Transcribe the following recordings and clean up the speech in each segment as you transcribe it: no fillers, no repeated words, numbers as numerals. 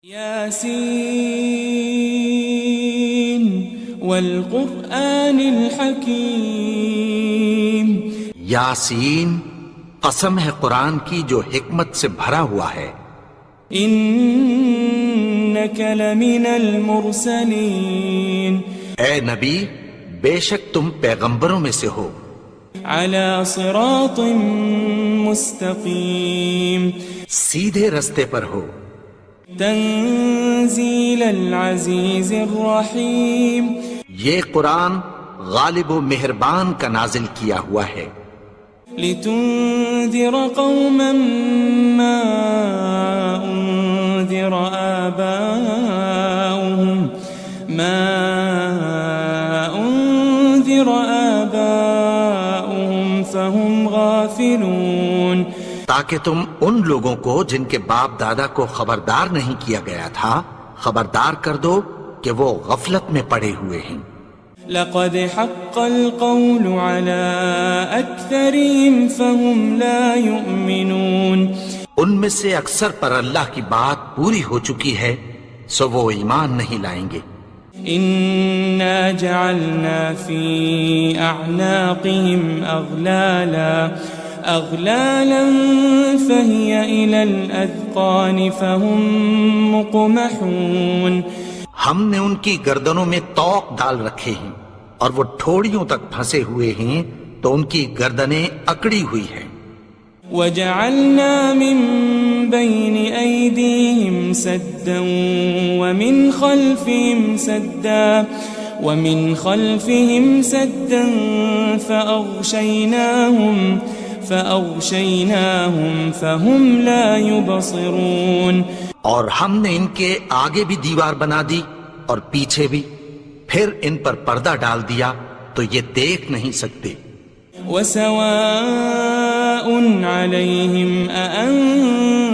یاسین والقرآن الحکیم، یاسین قسم ہے قرآن کی جو حکمت سے بھرا ہوا ہے۔ انک لمن المرسلین، اے نبی بے شک تم پیغمبروں میں سے ہو، علی صراط مستقیم، سیدھے رستے پر ہو، تنزیل العزیز الرحیم، یہ قرآن غالب و مہربان کا نازل کیا ہوا ہے، لتنذر قوما ما انذر آباؤهم فهم غافلون، تاکہ تم ان لوگوں کو جن کے باپ دادا کو خبردار نہیں کیا گیا تھا خبردار کر دو کہ وہ غفلت میں پڑے ہوئے ہیں۔ لقد حق القول على اکثرهم فهم لا يؤمنون، ان میں سے اکثر پر اللہ کی بات پوری ہو چکی ہے سو وہ ایمان نہیں لائیں گے۔ انا جعلنا في اعناقهم اغلالا فهي الى الاذقان فهم مقمحون، ہم نے ان کی گردنوں میں طوق ڈال رکھے ہیں اور وہ ٹھوڑیوں تک پھنسے ہوئے ہیں تو ان کی گردنیں اکڑی ہوئی ہیں۔ وجعلنا من بين أيديهم سدا ومن خلفهم سدا فأغشيناهم فهم لا يبصرون، اور ہم نے ان کے آگے بھی دیوار بنا دی اور پیچھے بھی، پھر ان پر پردہ ڈال دیا تو یہ دیکھ نہیں سکتے۔ وسواء عليهم أأنذرتهم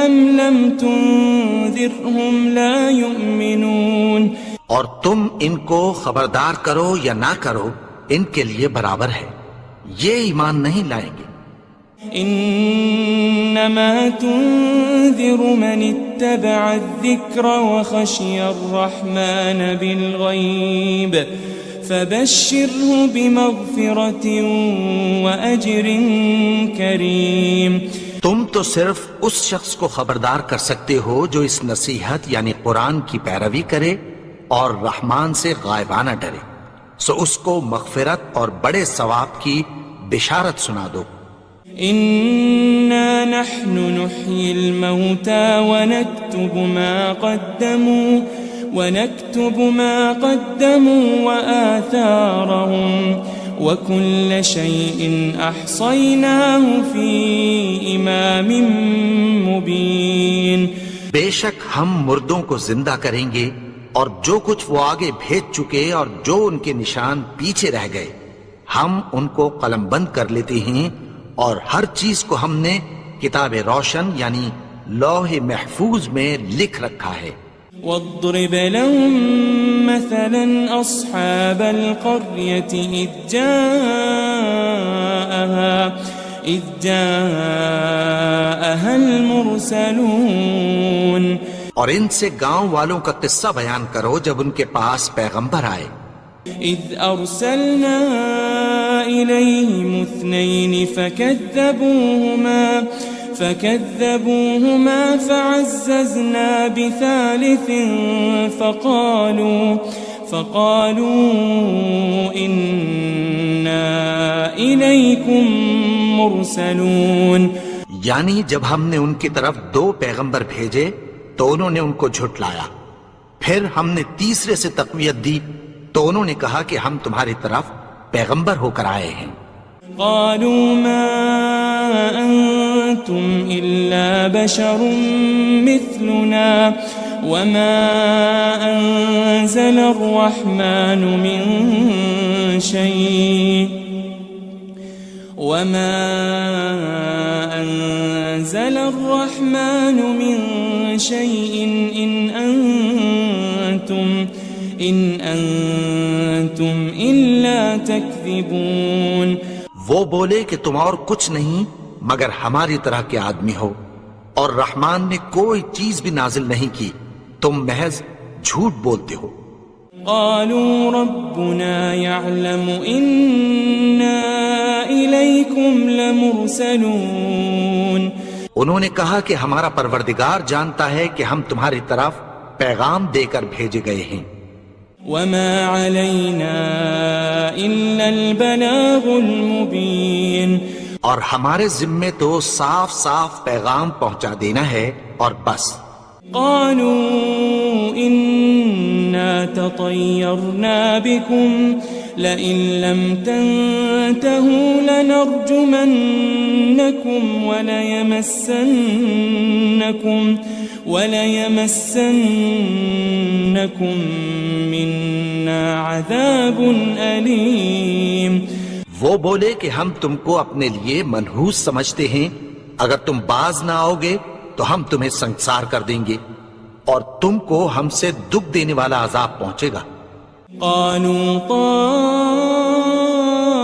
أم لم تنذرهم لا يؤمنون، اور تم ان کو خبردار کرو یا نہ کرو ان کے لیے برابر ہے، یہ ایمان نہیں لائیں گے۔ انما تنذر من اتبع الذکر وخشی الرحمن بالغیب فبشره بمغفرة وأجر کریم، تم تو صرف اس شخص کو خبردار کر سکتے ہو جو اس نصیحت یعنی قرآن کی پیروی کرے اور رحمان سے غائبانہ ڈرے، سو اس کو مغفرت اور بڑے ثواب کی بشارت سنا دو۔ إنا نحن نحيي الموتى ونكتب ما قدموا وآثارهم وكل شيء أحصيناه في إمام مبين، بے شک ہم مردوں کو زندہ کریں گے اور جو کچھ وہ آگے بھیج چکے اور جو ان کے نشان پیچھے رہ گئے ہم ان کو قلم بند کر لیتے ہیں، اور ہر چیز کو ہم نے کتاب روشن یعنی لوح محفوظ میں لکھ رکھا ہے۔ واضرب لهم مثلا أصحاب القرية إذ جاءها المرسلون، اور ان سے گاؤں والوں کا قصہ بیان کرو جب ان کے پاس پیغمبر آئے۔ إذ أرسلنا إليهم 2 فكذبوهما فعززنا بثالث فقالوا إنا إليكم مرسلون، یعنی جب ہم نے ان کی طرف 2 پیغمبر بھیجے تو انہوں نے ان کو جھٹلایا، پھر ہم نے تیسرے سے تقویت دی تو انہوں نے کہا کہ ہم تمہاری طرف پیغمبر ہو کر آئے ہیں۔ قالوا ما أنتم إلا بشر مثلنا وما أنزل الرحمن من شيء إن أنتم إلا تكذبون، وہ بولے کہ تم اور کچھ نہیں مگر ہماری طرح کے آدمی ہو، اور رحمان نے کوئی چیز بھی نازل نہیں کی، تم محض جھوٹ بولتے ہو۔ قالوا ربنا يعلم إنا إليكم لمرسلون، انہوں نے کہا کہ ہمارا پروردگار جانتا ہے کہ ہم تمہاری طرف پیغام دے کر بھیجے گئے ہیں۔ وما علينا إلا البلاغ المبين، اور ہمارے ذمے تو صاف صاف پیغام پہنچا دینا ہے اور بس۔ قالوا إنا تطيرنا بكم لئن لم تنتهوا لنرجمنكم وليمسنكم منا عذاب أليم۔ وہ بولے کہ ہم تم کو اپنے لیے منحوس سمجھتے ہیں، اگر تم باز نہ آؤ گے تو ہم تمہیں سنسار کر دیں گے اور تم کو ہم سے دکھ دینے والا عذاب پہنچے گا۔ قالوا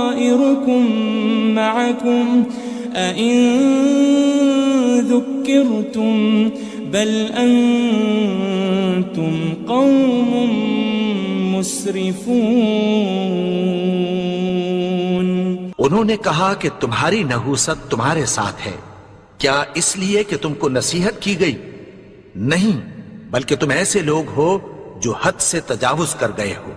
طائركم معكم أئن ذكرتم بل أنتم قوم مسرفون۔ انہوں نے کہا کہ تمہاری نحوست تمہارے ساتھ ہے، کیا اس لیے کہ تم کو نصیحت کی گئی؟ نہیں، بلکہ تم ایسے لوگ ہو جو حد سے تجاوز کر گئے ہو۔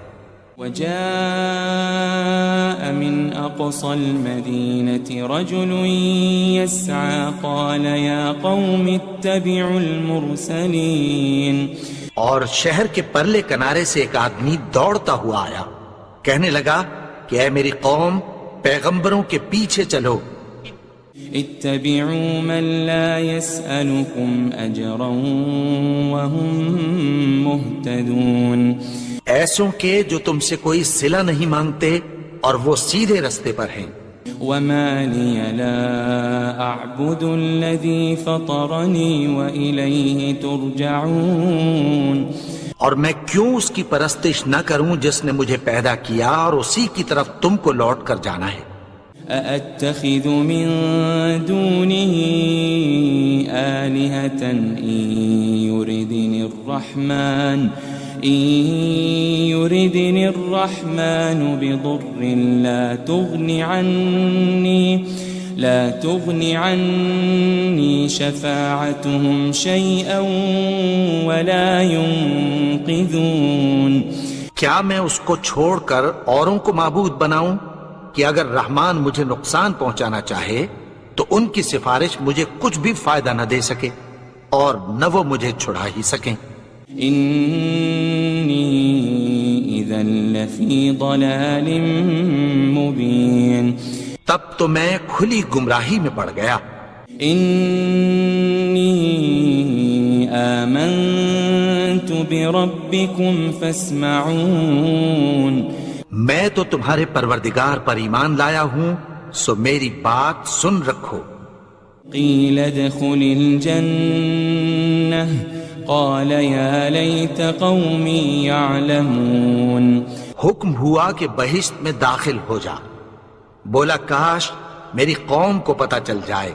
وجاء من أقصى المدينة رجل يسعى قال يا قوم اتبعوا المرسلين، اور شہر کے پرلے کنارے سے ایک آدمی دوڑتا ہوا آیا، کہنے لگا کہ اے میری قوم، پیغمبروں کے پیچھے چلو۔ اتبعوا من لا يسألكم أجرا وهم مهتدون، ایسوں کے جو تم سے کوئی صلہ نہیں مانگتے اور وہ سیدھے رستے پر ہیں۔ وما لي لا أعبد الذي فطرني وإليه ترجعون، اور میں کیوں اس کی پرستش نہ کروں جس نے مجھے پیدا کیا اور اسی کی طرف تم کو لوٹ کر جانا ہے۔ أأتخذ من دونه آلهة إن يردني الرحمن بضر لا تغن عني شفاعتهم شيئا ولا ينقذون۔ کیا میں اس کو چھوڑ کر اوروں کو معبود بناؤں کہ اگر رحمان مجھے نقصان پہنچانا چاہے تو ان کی سفارش مجھے کچھ بھی فائدہ نہ دے سکے اور نہ وہ مجھے چھڑا ہی سکیں۔ إني إذا لفي ضلال مبين، تب تو میں کھلی گمراہی میں پڑ گیا۔ إني آمنت بربكم فاسمعون، میں تو تمہارے پروردگار پر ایمان لایا ہوں، سو میری بات سن رکھو۔ قيل ادخل الجنة قال يا ليت قومي يعلمون، حکم ہوا کہ بہشت میں داخل ہو جا، بولا کاش میری قوم کو پتہ چل جائے۔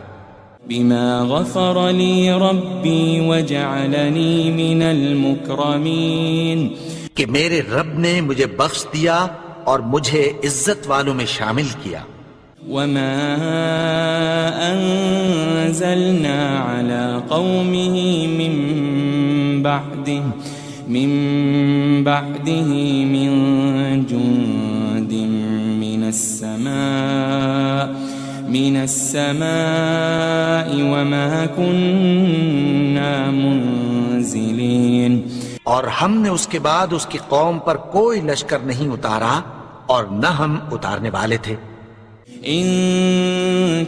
بما غفر لي ربي وجعلني من المكرمين، کہ میرے رب نے مجھے بخش دیا اور مجھے عزت والوں میں شامل کیا۔ وما أنزلنا على قومه من بعده من جند من السماء وما كنا منزلين، اور ہم نے اس کے بعد اس کی قوم پر کوئی لشکر نہیں اتارا اور نہ ہم اتارنے والے تھے۔ إن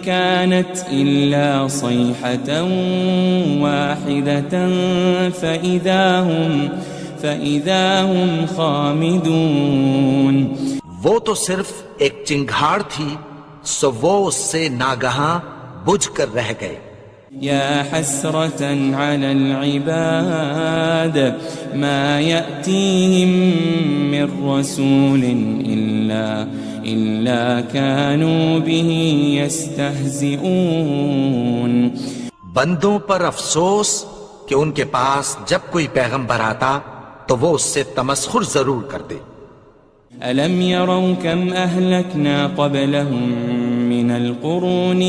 كانت إلا صيحة واحدة فإذا هم خامدون، وہ تو صرف ایک چنگھاڑ تھی، سو وہ اس سے ناگہاں بجھ کر رہ گئے۔ يا حسرة على العباد ما يأتيهم من رسول إلا كانوا به يستهزئون بندوں پر افسوس کہ ان کے پاس جب کوئی پیغمبر آتا تو وہ اس سے تمسخر ضرور کرتے. ألم يروا كم أهلكنا قبلهم من القرون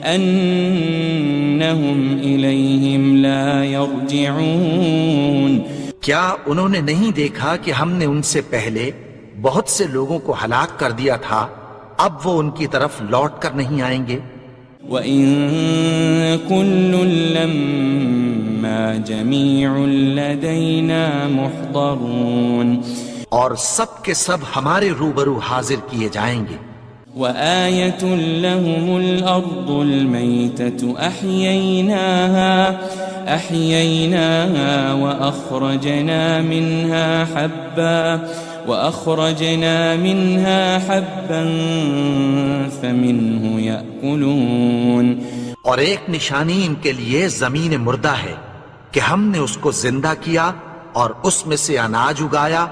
أنهم إليهم لا يرجعون. کیا انہوں نے نہیں دیکھا کہ ہم نے ان سے پہلے بہت سے لوگوں کو ہلاک کر دیا تھا، اب وہ ان کی طرف لوٹ کر نہیں آئیں گے؟ وَإِن كُلٌّ لَمَّا جَمِيعٌ لَدَيْنَا مُحْضَرُونَ. اور سب کے سب ہمارے روبرو حاضر کیے جائیں گے. وَآيَةٌ لَهُمُ الْأَرْضُ الْمَيْتَةُ أَحْيَيْنَاهَا وَأَخْرَجْنَا مِنْهَا حَبًّا فَمِنْهُ يَأْكُلُونَ. اور ایک نشانی ان کے لیے زمین مردہ ہے کہ ہم نے اس کو زندہ کیا اور اس میں سے اناج اگایا،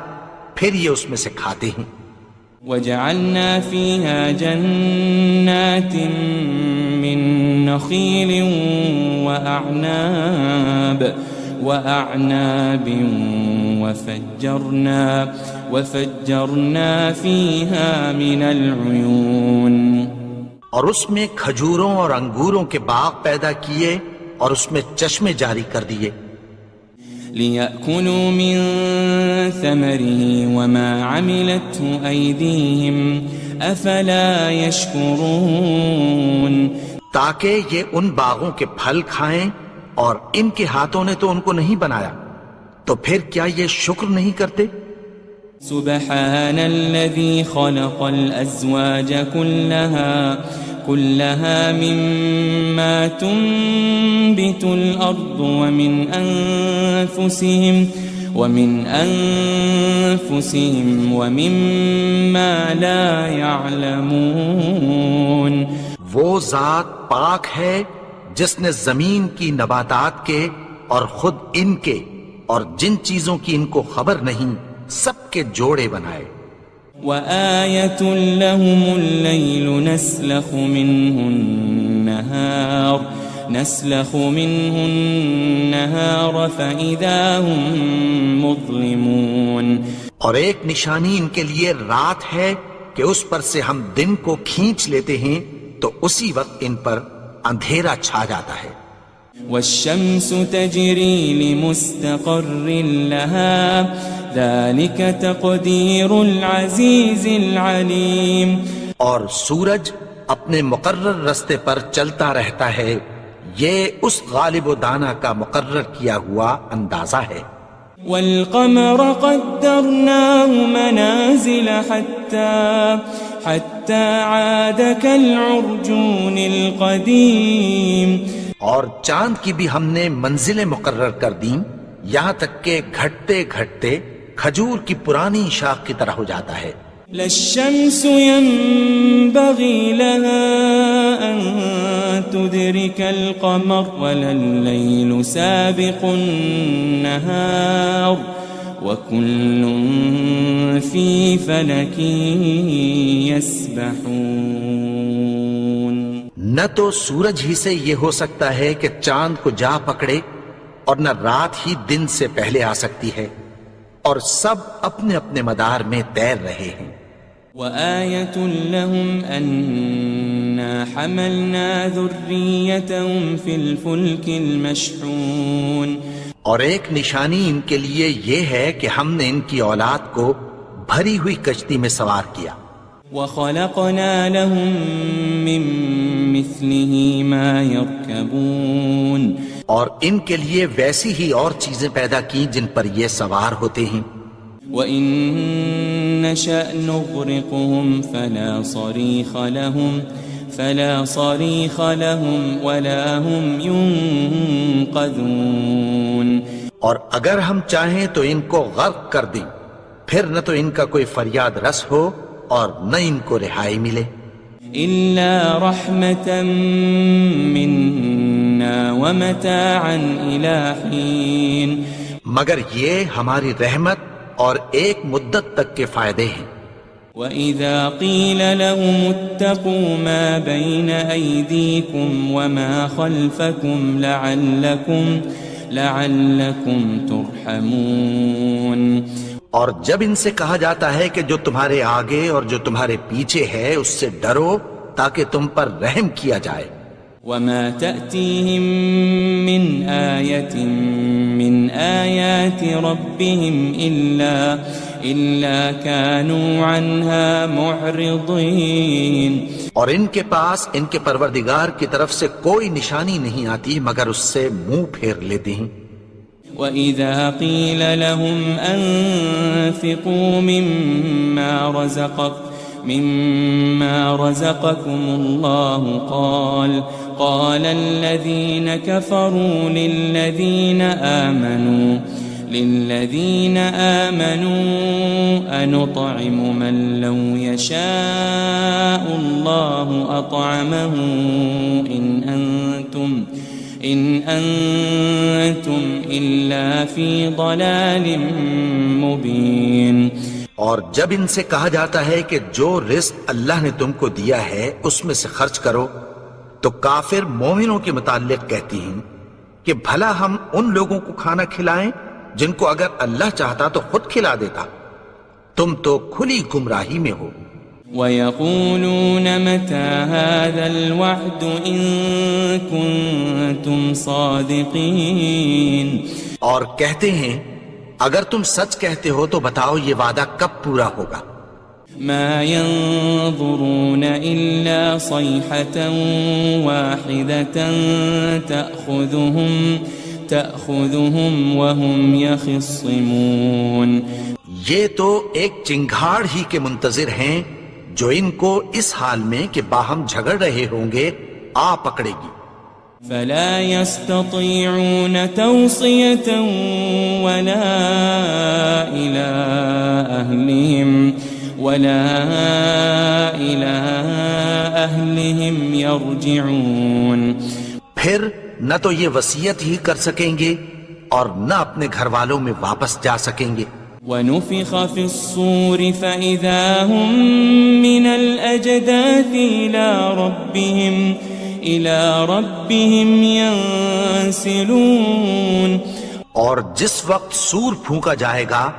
پھر یہ اس میں سے کھاتے ہیں. وَجَعَلْنَا فِيهَا جَنَّاتٍ مِّن نَخِيلٍ وَأَعْنَابٍ وَفَجَّرْنَا فِيهَا مِنَ الْعُيُونِ. اور اس میں کھجوروں اور انگوروں کے باغ پیدا کیے اور اس میں چشمے جاری کر دیے. لِيَأْكُلُوا مِن ثَمَرِهِ وَمَا عَمِلَتْهُ أَيْدِيهِمْ أَفَلَا يَشْكُرُونَ. تاکہ یہ ان باغوں کے پھل کھائیں اور ان کے ہاتھوں نے تو ان کو نہیں بنایا، تو پھر کیا یہ شکر نہیں کرتے؟ سبحان الذي خلق الأزواج كلها مما تنبت الأرض ومن أنفسهم ومما لا يعلمون. وہ ذات پاک ہے جس نے زمین کی نباتات کے اور خود ان کے اور جن چیزوں کی ان کو خبر نہیں سب کے جوڑے بنائے. وَآيَةٌ لَهُمُ اللَّيْلُ نَسْلَخُ مِنْهُ النَّهَارَ فَإِذَا هُمْ مُظْلِمُونَ. اور ایک نشانی ان کے لیے رات ہے کہ اس پر سے ہم دن کو کھینچ لیتے ہیں تو اسی وقت ان پر اندھیرا چھا جاتا ہے. وَالشَّمْسُ تَجْرِي لِمُسْتَقَرٍّ لَهَا ذَلِكَ تَقْدِيرُ الْعَزِيزِ الْعَلِيمِ. اور سورج اپنے مقرر رستے پر چلتا رہتا ہے، یہ اس غالب و دانا کا مقرر کیا ہوا اندازہ ہے. وَالْقَمَرَ قَدَّرْنَاهُ مَنَازِلَ حَتَّى عَادَ كَالْعُرْجُونِ الْقَدِيمِ. اور چاند کی بھی ہم نے منزلیں مقرر کر دیں، یہاں تک کہ گھٹتے گھٹتے کھجور کی پرانی شاخ کی طرح ہو جاتا ہے. لَلشَّمْسُ يَنبَغِي لَهَا أَن تُدْرِكَ الْقَمَرَ وَلَلَّيْلُ سَابِقُ النَّهَارِ وَكُلٌّ فِي فَلَكٍ يَسْبَحُونَ. نہ تو سورج ہی سے یہ ہو سکتا ہے کہ چاند کو جا پکڑے، اور نہ رات ہی دن سے پہلے آ سکتی ہے، اور سب اپنے اپنے مدار میں تیر رہے ہیں. وَآيَةٌ لَهُمْ أَنَّا حَمَلْنَا ذُرِّيَّتَهُمْ فِي الْفُلْكِ الْمَشْحُونِ. اور ایک نشانی ان کے لیے یہ ہے کہ ہم نے ان کی اولاد کو بھری ہوئی کشتی میں سوار کیا. وَخَلَقْنَا لَهُم مِّن مِّثْلِهِ مَا يَرْكَبُونَ. اور ان کے لیے ویسی ہی اور چیزیں پیدا کی جن پر یہ سوار ہوتے ہیں. وَإِن نَّشَأْ نُغْرِقْهُمْ فَلَا صَرِيخَ لَهُمْ وَلَا هُمْ يُنقَذُونَ. اور اگر ہم چاہیں تو ان کو غرق کر دیں، پھر نہ تو ان کا کوئی فریاد رس ہو اور نہ ان کو رہائی ملے. إِلَّا رَحْمَةً مِّنَّا وَمَتَاعًا إِلَىٰ حِينٍ. مگر یہ ہماری رحمت اور ایک مدت تک کے فائدے ہیں. وَإِذَا قِيلَ لَهُمُ اتَّقُوا مَا بَيْنَ أَيْدِيكُمْ وَمَا خَلْفَكُمْ لَعَلَّكُمْ تُرْحَمُونَ اور جب ان سے کہا جاتا ہے کہ جو تمہارے آگے اور جو تمہارے پیچھے ہے اس سے ڈرو تاکہ تم پر رحم کیا جائے. وَمَا تَأْتِيهِم مِّنْ آيَةٍ مِّنْ آيَاتِ رَبِّهِمْ إِلَّا كَانُوا عَنْهَا مُعْرِضِينَ. اور ان کے پاس ان کے پروردگار کی طرف سے کوئی نشانی نہیں آتی مگر اس سے منہ پھیر لیتے ہیں. وَإِذَا قِيلَ لَهُمْ أَنفِقُوا مِمَّا رَزَقَكُمُ اللَّهُ قَالَ الَّذِينَ كَفَرُوا لِلَّذِينَ آمَنُوا أَنُطْعِمُ مَن لَّوْ يَشَاءُ اللَّهُ أَطْعَمَهُ إِنْ أَنْتُمْ إِلَّا فِي ضَلَالٍ مُبِينٍ. اور جب ان سے کہا جاتا ہے کہ جو رزق اللہ نے تم کو دیا ہے اس میں سے خرچ کرو تو کافر مومنوں کے متعلق کہتی ہیں کہ بھلا ہم ان لوگوں کو کھانا کھلائیں جن کو اگر اللہ چاہتا تو خود کھلا دیتا. تم تو کھلی گمراہی میں ہو. وَيَقُولُونَ مَتَى هَذَا الْوَعْدُ إِن كُنتُمْ صَادِقِينَ. اور کہتے ہیں اگر تم سچ کہتے ہو تو بتاؤ یہ وعدہ کب پورا ہوگا. مَا يَنظُرُونَ إِلَّا صَيْحَةً وَاحِدَةً تَأْخُذُهُمْ وَهُمْ يَخِصِّمُونَ. یہ تو ایک چنگھاڑ ہی کے منتظر ہیں جو ان کو اس حال میں کہ باہم جھگڑ رہے ہوں گے آ پکڑے گی. فَلَا يَسْتَطِيعُونَ تَوْصِيَةً وَلَا إِلَىٰ أَهْلِهِمْ يَرْجِعُونَ. پھر نہ تو یہ وصیت ہی کر سکیں گے اور نہ اپنے گھر والوں میں واپس جا سکیں گے. وَنُفِخَ فِي الصُّورِ فَإِذَا هُم مِّنَ الْأَجْدَاثِ إِلَىٰ رَبِّهِمْ يَنسِلُونَ. اور جس وقت سور پھونکا جائے گا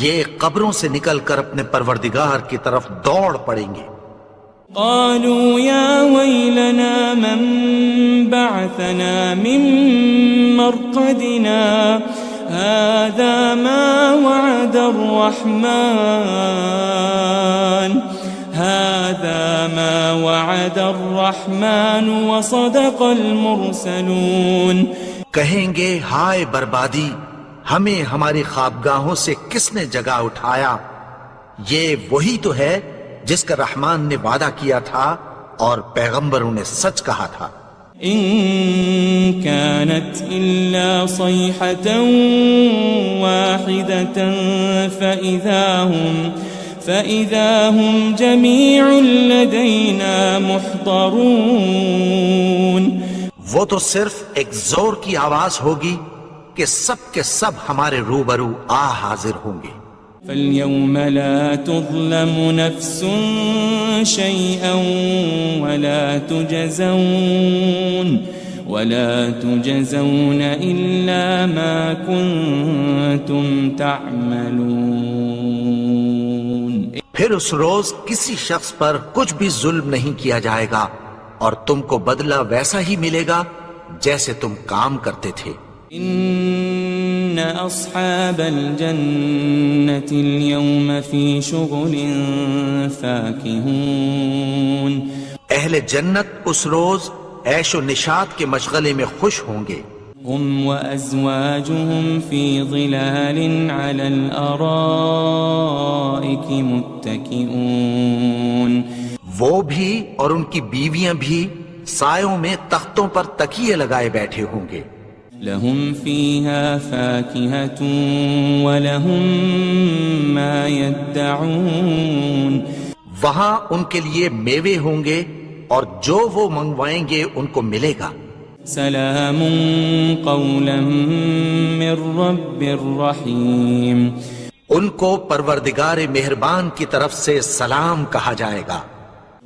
یہ قبروں سے نکل کر اپنے پروردگار کی طرف دوڑ پڑیں گے. قالوا يا ويلنا من بعثنا من مرقدنا هذا ما وعد الرحمن وصدق المرسلون. کہیں گے ہائے بربادی، ہمیں ہماری خوابگاہوں سے کس نے جگا اٹھایا؟ یہ وہی تو ہے جس کا رحمان نے وعدہ کیا تھا اور پیغمبروں نے سچ کہا تھا. ان كانت الا صيحة واحدة فإذا هم جميع لدينا محضرون. وہ تو صرف ایک زور کی آواز ہوگی کہ سب کے سب ہمارے روبرو حاضر ہوں گے. فَالْيَوْمَ لَا تُظْلَمُ نَفْسٌ شَيْئًا وَلَا تُجَزَوْنَ إِلَّا مَا كُنتُمْ تَعْمَلُونَ. پھر اس روز کسی شخص پر کچھ بھی ظلم نہیں کیا جائے گا اور تم کو بدلہ ویسا ہی ملے گا جیسے تم کام کرتے تھے. ان اصحاب الجنة اليوم في شغل فاكهون. اہل جنت اس روز عیش و نشاط کے مشغلے میں خوش ہوں گے. هم وازواجهم في ظلال على الارائك متكئون. وہ بھی اور ان کی بیویاں بھی سایوں میں تختوں پر تکیے لگائے بیٹھے ہوں گے. لهم فيها فاكهة ولهم ما يدعون. وہاں ان کے لیے میوے ہوں گے اور جو وہ منگوائیں گے ان کو ملے گا. سلام قولا من رب الرحیم. ان کو پروردگار مہربان کی طرف سے سلام کہا جائے گا.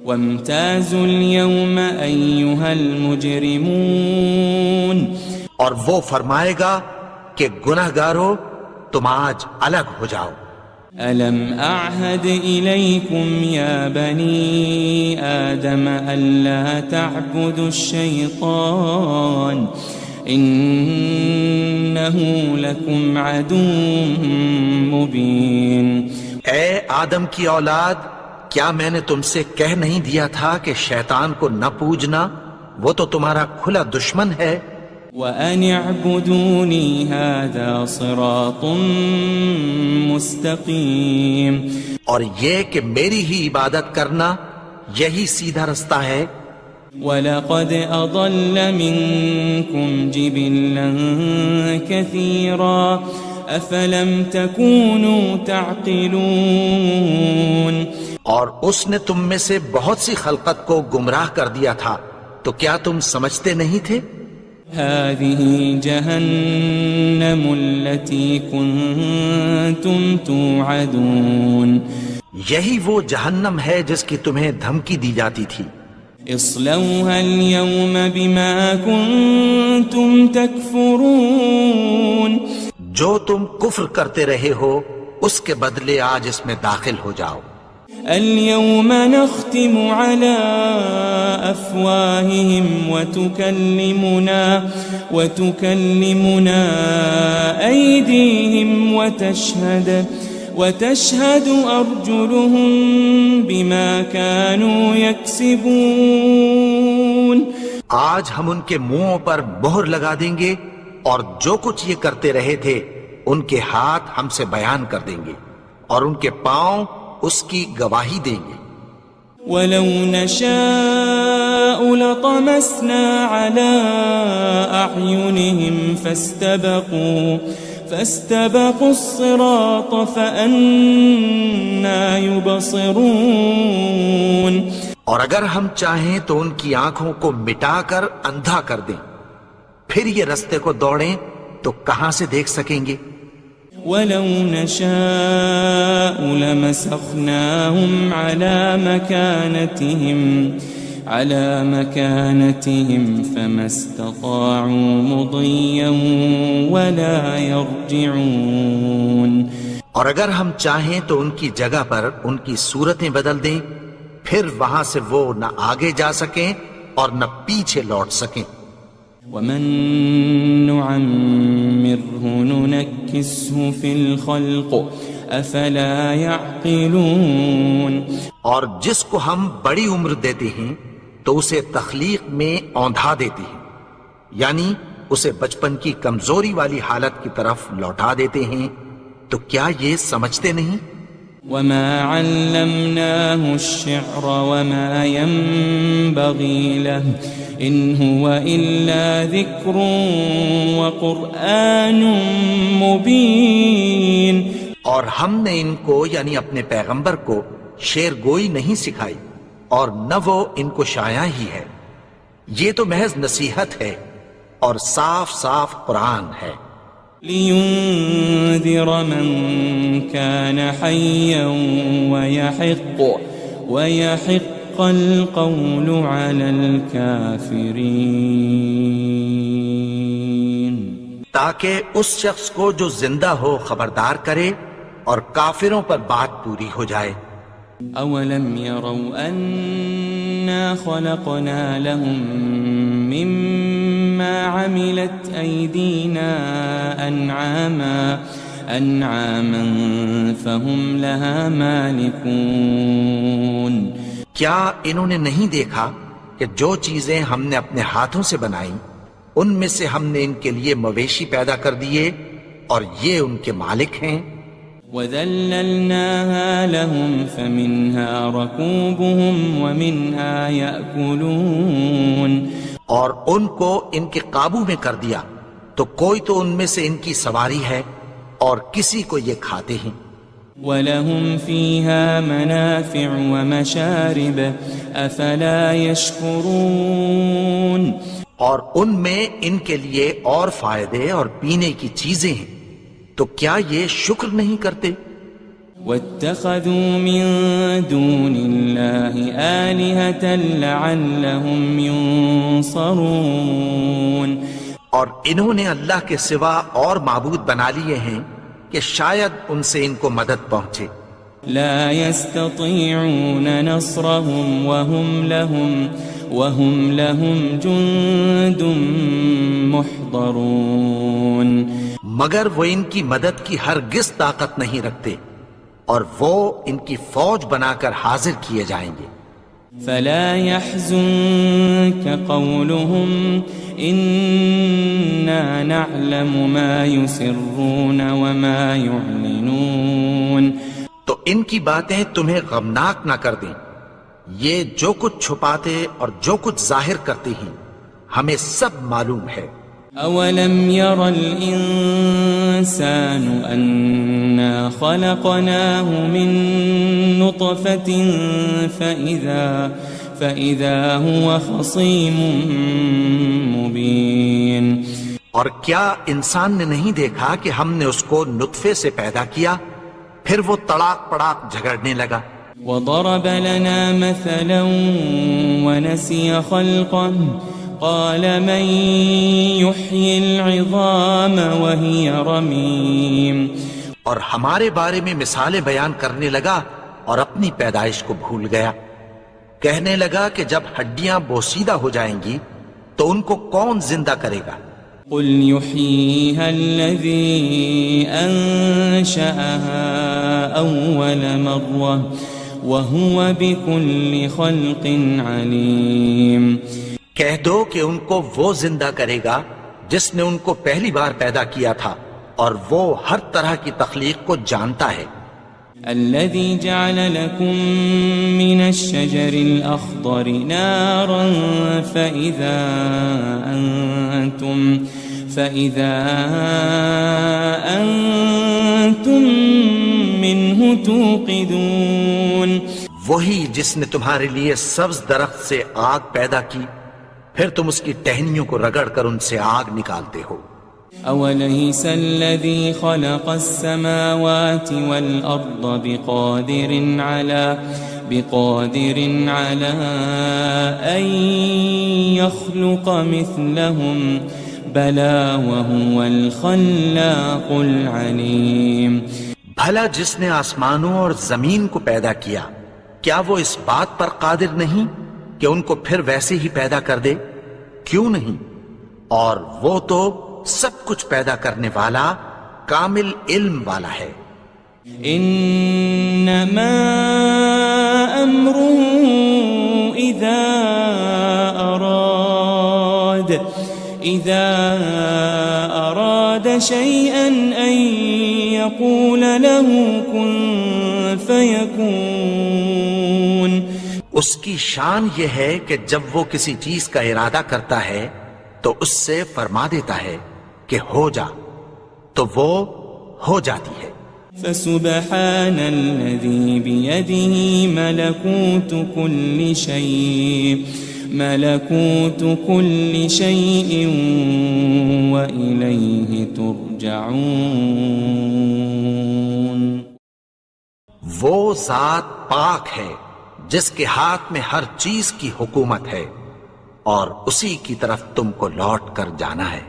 وامتازوا اليوم أيها المجرمون اور وہ فرمائے گا کہ گنہگارو تم آج الگ ہو جاؤ. ألم أعهد إليكم يا بني آدم ألا تعبدوا الشيطان إنه لكم عدو مبين. اے آدم کی اولاد، کیا میں نے تم سے کہہ نہیں دیا تھا کہ شیطان کو نہ پوجنا، وہ تو تمہارا کھلا دشمن ہے. وَأَنِ اعْبُدُونِي هَذَا صِرَاطٌ مُسْتَقِيمٌ. اور یہ کہ میری ہی عبادت کرنا یہی سیدھا رستہ ہے. وَلَقَدْ أَضَلَّ مِنْكُمْ جِبِلًّا كَثِيرًا أَفَلَمْ تَكُونُوا تَعْقِلُونَ. اور اس نے تم میں سے بہت سی خلقت کو گمراہ کر دیا تھا، تو کیا تم سمجھتے نہیں تھے؟ هذه جهنم التي كنتم توعدون. یہی وہ جہنم ہے جس کی تمہیں دھمکی دی جاتی تھی. اصلوها اليوم بما كنتم تكفرون. جو تم کفر کرتے رہے ہو اس کے بدلے آج اس میں داخل ہو جاؤ. اليوم نختم على أفواههم وتكلمنا أيديهم وتشهد أرجلهم بما كانوا يكسبون. آج ہم ان کے منہوں پر مہر لگا دیں گے اور جو کچھ یہ کرتے رہے تھے ان کے ہاتھ ہم سے بیان کر دیں گے اور ان کے پاؤں اس کی گواہی دیں گے. وَلَوْ نَشَاءُ لَطَمَسْنَا عَلَىٰ أَعْيُنِهِمْ فَاسْتَبَقُوا الصِّرَاطَ فَأَنَّىٰ يُبْصِرُونَ. اور اگر ہم چاہیں تو ان کی آنکھوں کو مٹا کر اندھا کر دیں، پھر یہ رستے کو دوڑیں تو کہاں سے دیکھ سکیں گے. وَلَوْ نَشَاءُ لَمَسَخْنَاهُمْ عَلَى مَكَانَتِهِمْ فَمَا اسْتَطَاعُوا مُضِيًّا وَلَا يَرْجِعُونَ. اور اگر ہم چاہیں تو ان کی جگہ پر ان کی صورتیں بدل دیں، پھر وہاں سے وہ نہ آگے جا سکیں اور نہ پیچھے لوٹ سکیں. وَمَن نُعَمِّرْهُ نُنَكِّسْهُ فِي الْخَلْقِ أَفَلَا يَعْقِلُونَ. اور جس کو ہم بڑی عمر دیتے ہیں تو اسے تخلیق میں اوندھا دیتے ہیں، یعنی اسے بچپن کی کمزوری والی حالت کی طرف لوٹا دیتے ہیں. تو کیا یہ سمجھتے نہیں؟ وَمَا عَلَّمْنَاهُ الشِّعْرَ وَمَا يَنبَغِي لَهُ إِنْ هُوَ إِلَّا ذِكْرٌ وَقُرْآنٌ مُبِينٌ. اور ہم نے ان کو یعنی اپنے پیغمبر کو شعر گوئی نہیں سکھائی اور نہ وہ ان کو شایع ہی ہے، یہ تو محض نصیحت ہے اور صاف صاف قرآن ہے. لِيُنذِرَ مَن كَانَ حَيًّا وَيَحِقَّ الْقَوْلُ عَلَى الْكَافِرِينَ. تاکہ اس شخص کو جو زندہ ہو خبردار کرے اور کافروں پر بات پوری ہو جائے. أَوَلَمْ يَرَوْا أَنَّا خَلَقْنَا لَهُم مِّمَّا عَمِلَتْ أَيْدِينَا أَنْعَامًا فَهُمْ لَهَا مَالِكُونَ. کیا انہوں نے نہیں دیکھا کہ جو چیزیں ہم نے اپنے ہاتھوں سے بنائیں ان میں سے ہم نے ان کے لیے مویشی پیدا کر دیے اور یہ ان کے مالک ہیں. وَذَلَّلْنَاهَا لَهُمْ فَمِنْهَا رَكُوبُهُمْ وَمِنْهَا يَأْكُلُونَ. اور ان کو ان کے قابو میں کر دیا تو کوئی تو ان میں سے ان کی سواری ہے اور کسی کو یہ کھاتے ہیں. وَلَهُمْ فِيهَا مَنَافِعُ وَمَشَارِبُ أَفَلَا يَشْكُرُونَ. اور ان میں ان کے لیے اور فائدے اور پینے کی چیزیں ہیں، تو کیا یہ شکر نہیں کرتے؟ واتخذوا من دون الله آلهة لعلهم ينصرون اور انہوں نے اللہ کے سوا اور معبود بنا لیے ہیں کہ شاید ان سے ان کو مدد پہنچے. لا يستطيعون نصرهم وهم لهم جند محضرون مگر وہ ان کی مدد کی ہرگز طاقت نہیں رکھتے اور وہ ان کی فوج بنا کر حاضر کیے جائیں گے. فلا يحزنك قولهم إنا نعلم ما يسرون وما يعلنون تو ان کی باتیں تمہیں غمناک نہ کر دیں. یہ جو کچھ چھپاتے اور جو کچھ ظاہر کرتے ہیں ہمیں سب معلوم ہے. أولم ير الإنسان أنا خلقناه من نطفة فإذا هو خصيم مبين اور کیا انسان نے نہیں دیکھا کہ ہم نے اس کو نطفے سے پیدا کیا پھر وہ تڑاک پڑاک جھگڑنے لگا. وضرب لنا مثلا ونسي خلقه قال من يحيي العظام وهي رميم اور ہمارے بارے میں مثالیں بیان کرنے لگا اور اپنی پیدائش کو بھول گیا. کہنے لگا کہ جب ہڈیاں بوسیدہ ہو جائیں گی تو ان کو کون زندہ کرے گا. قل يحييها الذي أنشأها أول مرة وهو بكل خلق عليم کہہ دو کہ ان کو وہ زندہ کرے گا جس نے ان کو پہلی بار پیدا کیا تھا اور وہ ہر طرح کی تخلیق کو جانتا ہے. الذي جعل لكم من الشجر الأخضر نارا فإذا أنتم منه توقدون وہی جس نے تمہارے لیے سبز درخت سے آگ پیدا کی پھر تم اس کی ٹہنیوں کو رگڑ کر ان سے آگ نکالتے ہو. أوليس الذي خلق السماوات والأرض بقادر على أن يخلق مثلهم بلى وهو الخلاق العليم بھلا جس نے آسمانوں اور زمین کو پیدا کیا کیا وہ اس بات پر قادر نہیں کہ ان کو پھر ویسے ہی پیدا کر دے؟ کیوں نہیں؟ اور وہ تو سب کچھ پیدا کرنے والا کامل علم والا ہے. انما امره اذا اراد شيئا ان يقول له كن فيكون اس کی شان یہ ہے کہ جب وہ کسی چیز کا ارادہ کرتا ہے تو اس سے فرما دیتا ہے کہ ہو جا تو وہ ہو جاتی ہے. فسبحان الذي بيده ملكوت كل شيء وإليه ترجعون وہ ذات پاک ہے جس کے ہاتھ میں ہر چیز کی حکومت ہے اور اسی کی طرف تم کو لوٹ کر جانا ہے.